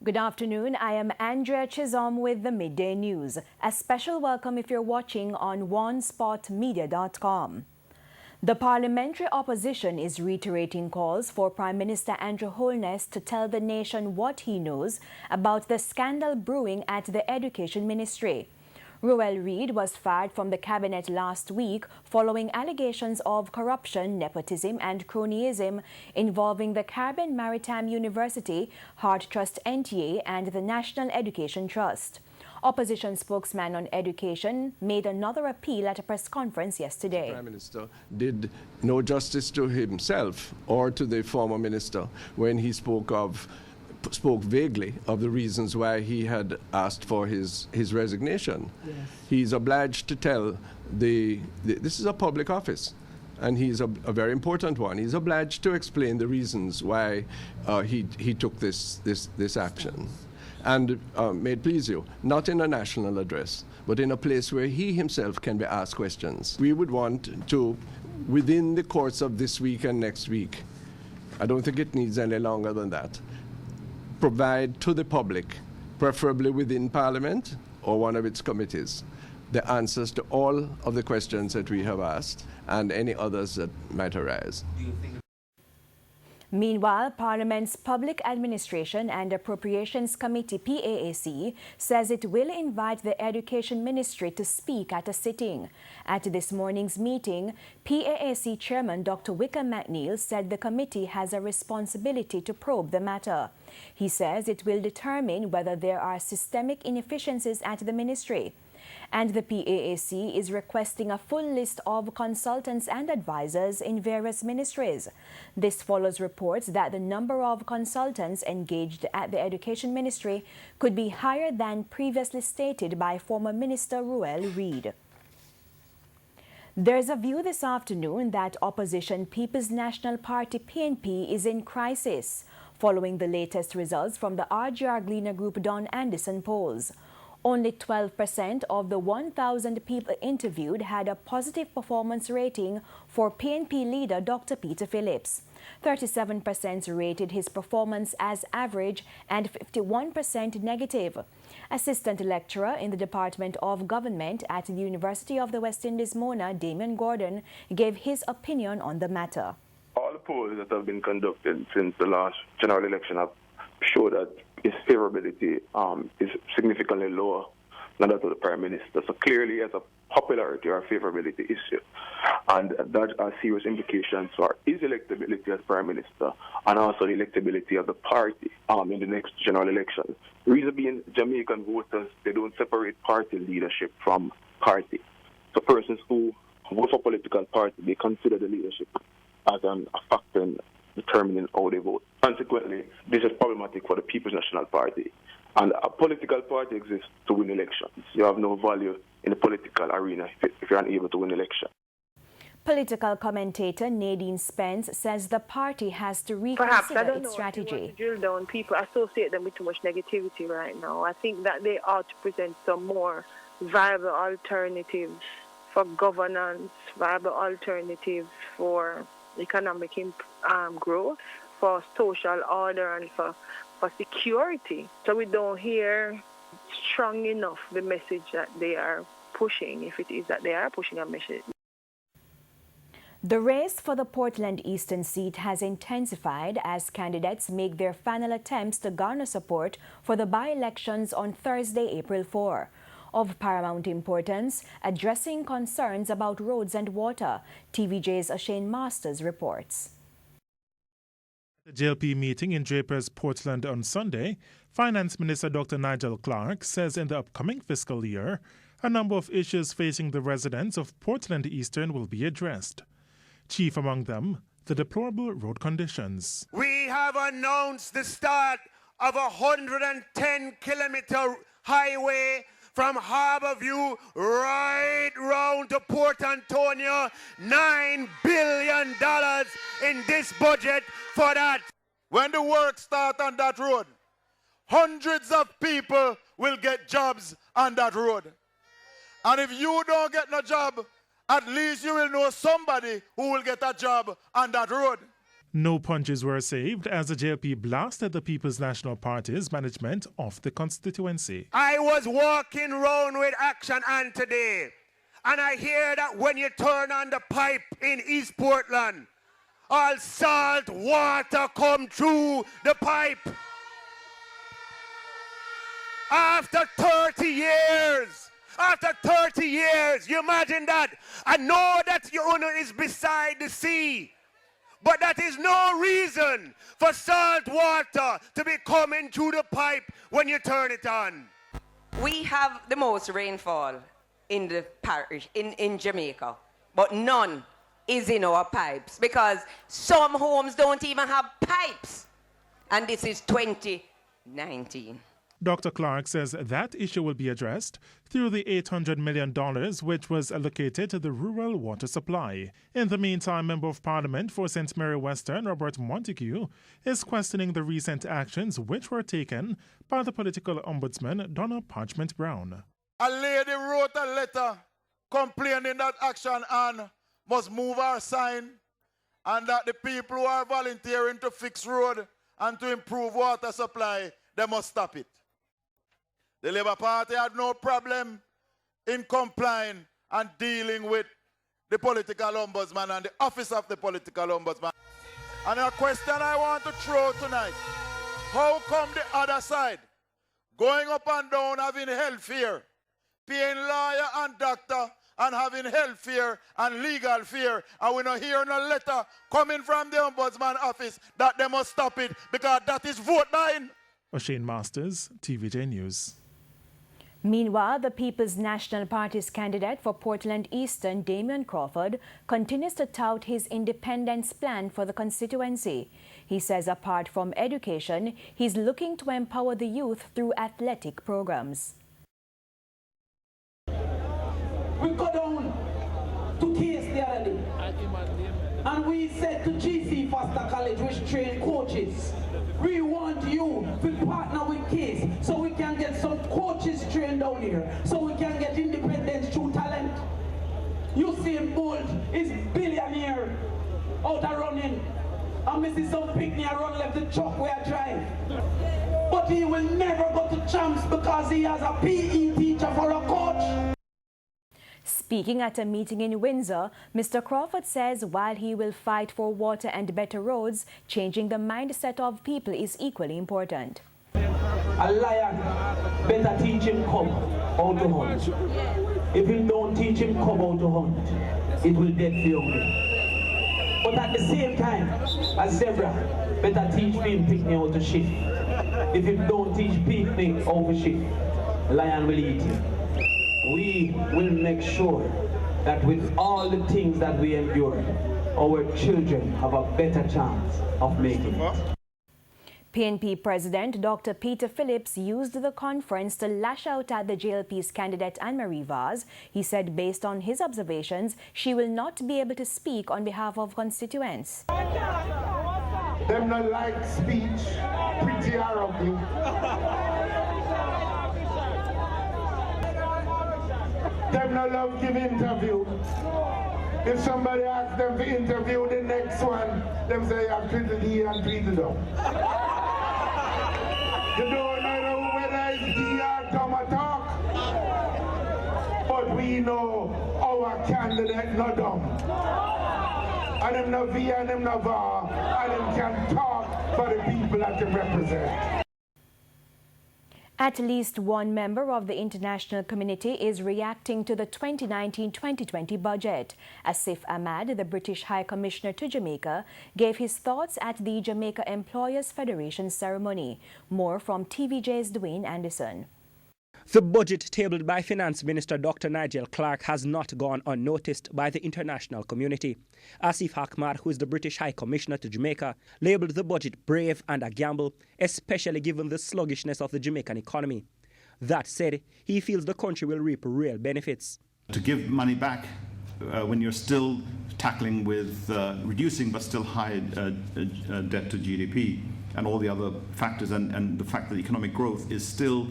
Good afternoon. I am Andrea Chisholm with the Midday News. A special welcome if you're watching on onespotmedia.com. The parliamentary opposition is reiterating calls for Prime Minister Andrew Holness to tell the nation what he knows about the scandal brewing at the Education Ministry. Ruel Reid was fired from the cabinet last week following allegations of corruption, nepotism and cronyism involving the Caribbean Maritime University, Heart Trust NTA and the National Education Trust. Opposition spokesman on education made another appeal at a press conference yesterday. The Prime Minister did no justice to himself or to the former minister when he spoke vaguely of the reasons why he had asked for his resignation. Yes. He's obliged to tell this is a public office, and he's a very important one. He's obliged to explain the reasons why he took this action. And may it please you, not in a national address, but in a place where he himself can be asked questions. We would want to, within the course of this week and next week, I don't think it needs any longer than that, provide to the public, preferably within Parliament or one of its committees, the answers to all of the questions that we have asked and any others that might arise. Meanwhile, Parliament's Public Administration and Appropriations Committee, PAAC, says it will invite the Education Ministry to speak at a sitting. At this morning's meeting, PAAC Chairman Dr. Wickham McNeil said the committee has a responsibility to probe the matter. He says it will determine whether there are systemic inefficiencies at the ministry. And the PAAC is requesting a full list of consultants and advisors in various ministries. This follows reports that the number of consultants engaged at the Education Ministry could be higher than previously stated by former Minister Ruel Reid. There's a view this afternoon that opposition People's National Party PNP is in crisis following the latest results from the RGR Gleaner Group Don Anderson polls. Only 12% of the 1,000 people interviewed had a positive performance rating for PNP leader Dr. Peter Phillips. 37% rated his performance as average and 51% negative. Assistant lecturer in the Department of Government at the University of the West Indies, Mona, Damian Gordon, gave his opinion on the matter. All the polls that have been conducted since the last general election have showed that his favorability is significantly lower than that of the Prime Minister. So clearly he has a popularity or favorability issue. And that has serious implications for his electability as Prime Minister and also the electability of the party in the next general election. The reason being, Jamaican voters, they don't separate party leadership from party. So persons who vote for a political party, they consider the leadership as a factor in determining how they vote. Consequently, this is problematic for the People's National Party. And a political party exists to win elections. You have no value in the political arena if you're unable to win elections. Political commentator Nadine Spence says the party has to reconsider its strategy. Drill down, people associate them with too much negativity right now. I think that they ought to present some more viable alternatives for governance, viable alternatives for economic growth, for social order and for security. So we don't hear strong enough the message that they are pushing, if it is that they are pushing a message. The race for the Portland Eastern seat has intensified as candidates make their final attempts to garner support for the by-elections on Thursday, April 4. Of paramount importance, addressing concerns about roads and water, TVJ's Ashane Masters reports. At the JLP meeting in Draper's Portland on Sunday, Finance Minister Dr. Nigel Clark says in the upcoming fiscal year, a number of issues facing the residents of Portland Eastern will be addressed. Chief among them, the deplorable road conditions. We have announced the start of a 110-kilometer highway from Harborview right round to Port Antonio. $9 billion in this budget for that. When the work starts on that road, hundreds of people will get jobs on that road. And if you don't get no job, at least you will know somebody who will get a job on that road. No punches were saved as the JLP blasted the People's National Party's management of the constituency. I was walking round with Action Ann today, and I hear that when you turn on the pipe in East Portland, all salt water come through the pipe. After 30 years, you imagine that. I know that your owner is beside the sea, but that is no reason for salt water to be coming through the pipe when you turn it on. We have the most rainfall in the parish, in Jamaica, but none is in our pipes because some homes don't even have pipes. And this is 2019. Dr. Clark says that issue will be addressed through the $800 million which was allocated to the rural water supply. In the meantime, Member of Parliament for St. Mary Western, Robert Montague, is questioning the recent actions which were taken by the political ombudsman, Donna Parchment Brown. A lady wrote a letter complaining that Action Ann must move our sign and that the people who are volunteering to fix road and to improve water supply, they must stop it. The Labour Party had no problem in complying and dealing with the political ombudsman and the office of the political ombudsman. And a question I want to throw tonight, how come the other side, going up and down having health fear, paying lawyer and doctor and having health fear and legal fear, and we don't hear no letter coming from the ombudsman office that they must stop it because that is vote buying? O'Shane Masters, TVJ News. Meanwhile, the People's National Party's candidate for Portland Eastern, Damian Crawford, continues to tout his independence plan for the constituency. He says apart from education, he's looking to empower the youth through athletic programs. We go down to Case the other day, and we said to GC Foster College, which train coaches, we want you to partner with Case so we can get some coaches trained down here, so we can get independence through talent. Usain Bolt is billionaire out of running, and Mrs. Some Pickney run left the truck where I drive. But he will never go to champs because he has a PE teacher for a coach. Speaking at a meeting in Windsor, Mr. Crawford says while he will fight for water and better roads, changing the mindset of people is equally important. A lion, better teach him come how to hunt. If you don't teach him come how to hunt, it will dead for you. But at the same time, a zebra, better teach him picnic how to shift. If you don't teach picnic how to shift, lion will eat him. We will make sure that with all the things that we endure, our children have a better chance of making it. PNP President Dr. Peter Phillips used the conference to lash out at the JLP's candidate Anne-Marie Vaz. He said based on his observations, she will not be able to speak on behalf of constituents. Them not like speech, pretty ugly. Them no love give interview. If somebody asks them to interview the next one, them say I'm tweeted here and tweeted up. You don't know whether it's DR come or talk. But we know our candidate no dumb. And them no via and them no var, and them can talk for the people that they represent. At least one member of the international community is reacting to the 2019-2020 budget. Asif Ahmad, the British High Commissioner to Jamaica, gave his thoughts at the Jamaica Employers Federation ceremony. More from TVJ's Dwayne Anderson. The budget tabled by Finance Minister Dr. Nigel Clark has not gone unnoticed by the international community. Asif Ahmad, who is the British High Commissioner to Jamaica, labelled the budget brave and a gamble, especially given the sluggishness of the Jamaican economy. That said, he feels the country will reap real benefits. To give money back when you're still tackling with reducing but still high debt to GDP and all the other factors and the fact that economic growth is still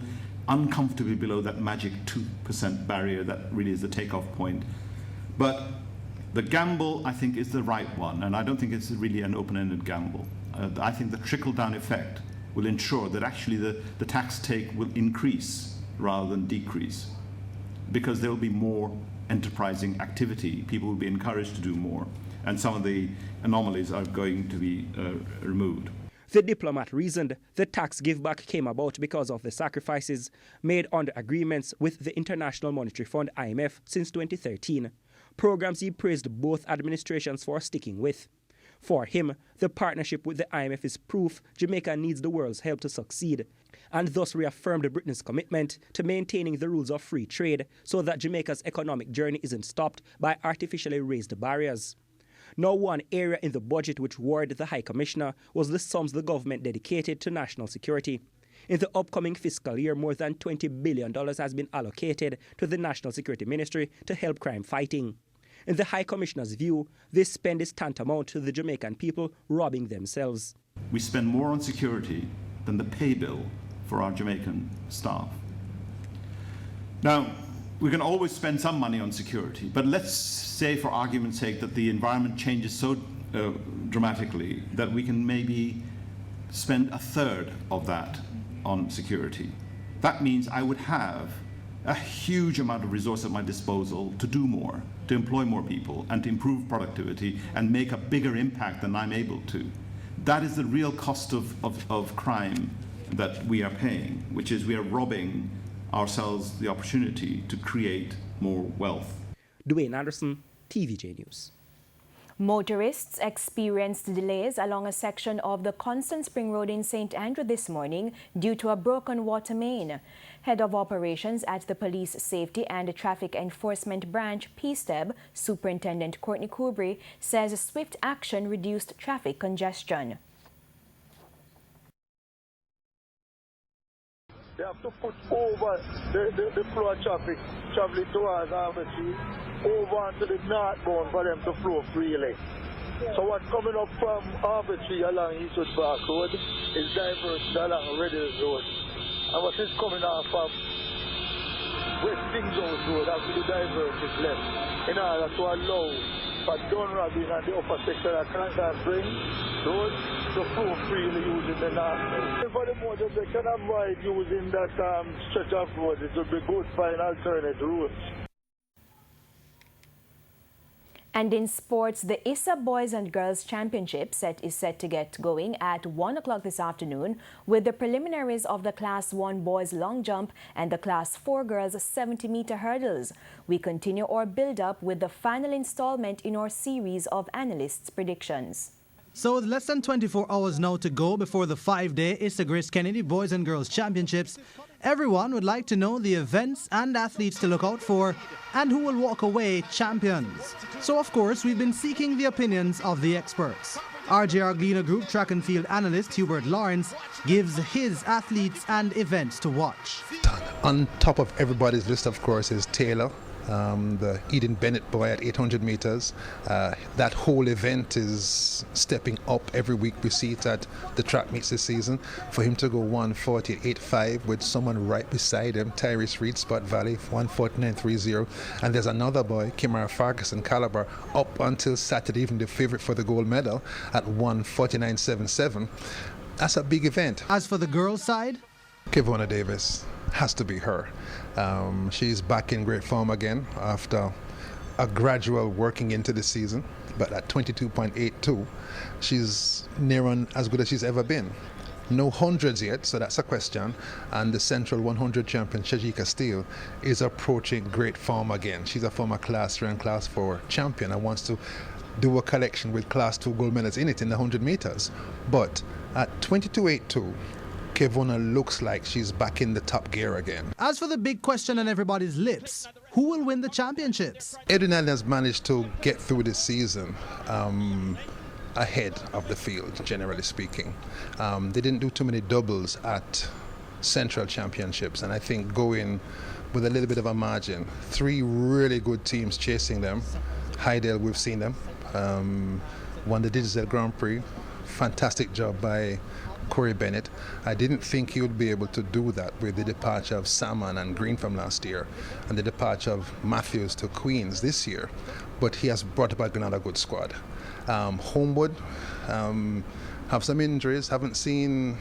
uncomfortably below that magic 2% barrier that really is the takeoff point. But The gamble, I think, is the right one, and I don't think it's really an open-ended gamble. I think the trickle-down effect will ensure that actually the tax take will increase rather than decrease, because there will be more enterprising activity. People will be encouraged to do more, and some of the anomalies are going to be removed. The diplomat reasoned the tax giveback came about because of the sacrifices made under agreements with the International Monetary Fund, IMF, since 2013. Programs he praised both administrations for sticking with. For him, the partnership with the IMF is proof Jamaica needs the world's help to succeed, and thus reaffirmed Britain's commitment to maintaining the rules of free trade so that Jamaica's economic journey isn't stopped by artificially raised barriers. Now, one area in the budget which worried the High Commissioner was the sums the government dedicated to national security. In the upcoming fiscal year, more than $20 billion has been allocated to the National Security Ministry to help crime fighting. In the High Commissioner's view, this spend is tantamount to the Jamaican people robbing themselves. We spend more on security than the pay bill for our Jamaican staff. Now, we can always spend some money on security, but let's say, for argument's sake, that the environment changes so dramatically that we can maybe spend a third of that on security. That means I would have a huge amount of resource at my disposal to do more, to employ more people, and to improve productivity and make a bigger impact than I'm able to. That is the real cost of crime that we are paying, which is we are robbing ourselves the opportunity to create more wealth. Dwayne Anderson, TVJ News. Motorists experienced delays along a section of the Constant Spring Road in St. Andrew this morning due to a broken water main. Head of Operations at the Police Safety and Traffic Enforcement Branch, PSTEB, Superintendent Courtney Kubri, says swift action reduced traffic congestion. They have to put over the flow of traffic traveling towards Armature over onto the northbound for them to flow freely. So what's coming up from Armature along Eastwood Park Road is diverted along Redhill Road. And what is coming off of West Kingshouse Road has to be diverted left in order to allow for Dunrabbin and the upper section of Constant Spring Road to flow freely using the north. For the motorists, they can avoid using that stretch of road. It would be good for an alternate route. And in sports, the ISA Boys and Girls Championship is set to get going at 1 o'clock this afternoon with the preliminaries of the Class 1 Boys Long Jump and the Class 4 Girls 70-meter hurdles. We continue our build-up with the final installment in our series of analysts' predictions. So with less than 24 hours now to go before the 5-day ISA Grace Kennedy Boys and Girls Championships, everyone would like to know the events and athletes to look out for and who will walk away champions. So of course, we've been seeking the opinions of the experts. RJR Gleaner Group track and field analyst Hubert Lawrence gives his athletes and events to watch. On top of everybody's list, of course, is Taylor, the Eden Bennett boy at 800 meters. That whole event is stepping up every week. We see it at the track meets this season. For him to go 1:48.85 with someone right beside him, Tyrese Reed, Spot Valley, 1:49.30. And there's another boy, Kimara Ferguson, Calabar, up until Saturday, even the favorite for the gold medal at 1:49.77. That's a big event. As for the girls' side, Kevona Davis has to be her. She's back in great form again after a gradual working into the season, but at 22.82, she's near on as good as she's ever been. No hundreds yet, so that's a question. And the Central 100 champion, Shajika Steele, is approaching great form again. She's a former Class 3 and Class 4 champion and wants to do a collection with Class 2 gold medals in it in the 100 meters. But at 22.82, Kevona looks like she's back in the top gear again. As for the big question on everybody's lips, who will win the championships? Edwin Allen has managed to get through this season ahead of the field, generally speaking. They didn't do too many doubles at Central Championships, and I think going with a little bit of a margin. 3 really good teams chasing them. Hydale, we've seen them. Won the Digital Grand Prix. Fantastic job by Corey Bennett. I didn't think he would be able to do that with the departure of Salmon and Green from last year and the departure of Matthews to Queens this year. but he has brought back another good squad. Homewood have some injuries. Haven't seen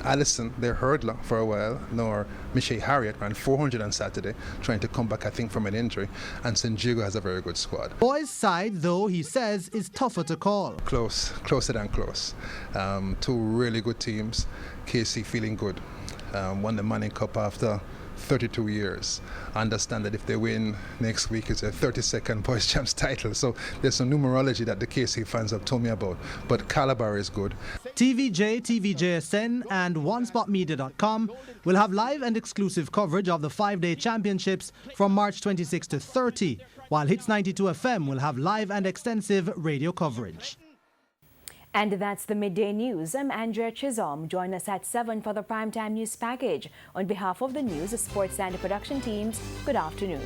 Allison, their hurdler, for a while, nor Michelle Harriet ran 400 on Saturday, trying to come back, I think, from an injury. And St. Diego has a very good squad. Boys' side, though, he says, is tougher to call. Closer than close. Two really good teams. KC feeling good. Won the Manning Cup after 32 years. I understand that if they win next week, it's a 32nd Boys Champs title. So there's some numerology that the KC fans have told me about. But caliber is good. TVJ, TVJSN, and OneSpotMedia.com will have live and exclusive coverage of the 5-day championships from March 26 to 30, while Hits 92 FM will have live and extensive radio coverage. And that's the Midday News. I'm Andrea Chisholm. Join us at 7 for the Primetime News Package. On behalf of the news, sports, and production teams, good afternoon.